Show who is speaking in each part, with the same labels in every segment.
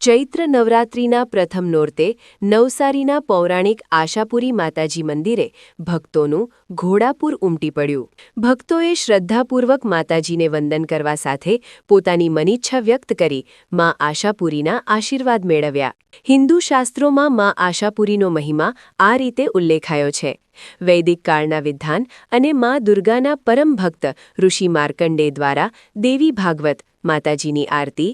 Speaker 1: ચૈત્ર નવરાત્રિના પ્રથમ નોરતે નવસારીના પૌરાણિક આશાપુરી માતાજી મંદિરે ભક્તોનું ઘોડાપૂર ઉમટી પડ્યું। ભક્તોએ શ્રદ્ધાપૂર્વક માતાજીને વંદન કરવા સાથે પોતાની મનીચ્છા વ્યક્ત કરી મા આશાપુરીના આશીર્વાદ મેળવ્યા। હિન્દુ શાસ્ત્રોમાં મા આશાપુરીનો મહિમા આ રીતે ઉલ્લેખાયો છે। વૈદિક કાળના વિદ્વાન અને મા દુર્ગાના પરમ ભક્ત ઋષિ માર્કંડેય દ્વારા દેવી ભાગવત, માતાજીની આરતી,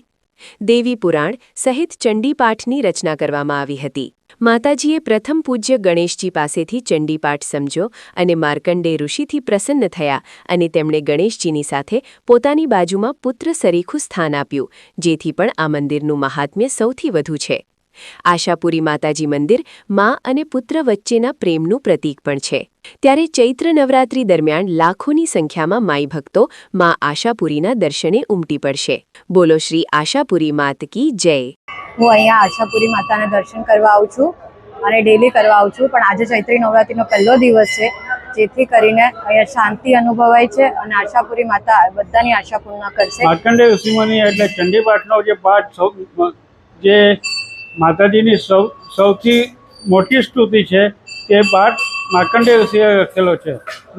Speaker 1: દેવી પુરાણ સહિત ચંડીપાઠની રચના કરવામાં આવી હતી। માતાજીએ પ્રથમ પૂજ્ય ગણેશજી પાસેથી ચંડીપાઠ સમજ્યો અને માર્કંડેય ઋષિથી પ્રસન્ન થયા અને તેમણે ગણેશજીની સાથે પોતાની બાજુમાં પુત્ર સરીખું સ્થાન આપ્યું, જેથી પણ આ મંદિરનું મહાત્મ્ય સૌથી વધુ છે। આશાપુરી માતાજી મંદિર મા અને પુત્ર વચ્ચેના પ્રેમનું પ્રતીક પણ છે। ત્યારે ચૈત્ર નવરાત્રી દરમિયાન લાખોની સંખ્યામાં માઈ ભક્તો મા આશાપુરીના દર્શને ઉમટી પડશે। બોલો શ્રી આશાપુરી માત કી જય।
Speaker 2: હું અહીંયા આશાપુરી માતાને દર્શન કરવા આવું છું અને ડેલી કરવા આવું છું, પણ આજે ચૈત્રી નવરાત્રીનો પહેલો દિવસ છે, જેથી કરીને અહીંયા શાંતિ અનુભવાય છે અને આશાપુરી માતા બધાની આશા પૂર્ણ કરશે।
Speaker 3: માર્કંડેય ઋષિમુનિ એટલે ચંડીપાઠનો જે પાઠ જે માતાજીની સૌથી મોટી સ્તુતિ છે તે પાઠ માર્કંડેય ઋષિએ લખેલો છે।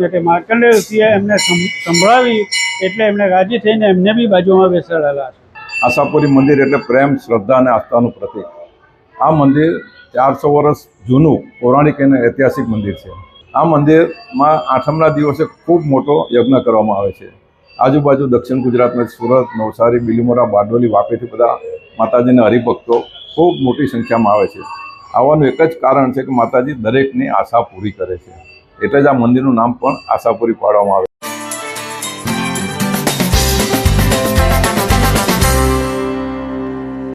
Speaker 3: એટલે માર્કંડેય ઋષિએ એમને સંભળાવી એટલે એમને રાજી થઈને એમને બી બાજુમાં બેસાડેલા છે।
Speaker 4: આશાપુરી મંદિર એટલે પ્રેમ, શ્રદ્ધા અને આસ્થાનું પ્રતીક। આ મંદિર 400 વર્ષ જૂનું પૌરાણિક અને ઐતિહાસિક મંદિર છે। આ મંદિરમાં આઠમના દિવસે ખૂબ મોટો યજ્ઞ કરવામાં આવે છે। આજુબાજુ દક્ષિણ ગુજરાતમાં સુરત, નવસારી, બિલીમોરા, બારડોલી, વાપીથી બધા માતાજીના હરિભક્તો ખૂબ મોટી સંખ્યામાં આવે છે। આવવાનું એક જ કારણ છે કે માતાજી દરેકની આશા પૂરી કરે છે, એટલે જ આ મંદિરનું નામ પણ આશાપુરી પાડવામાં આવે છે।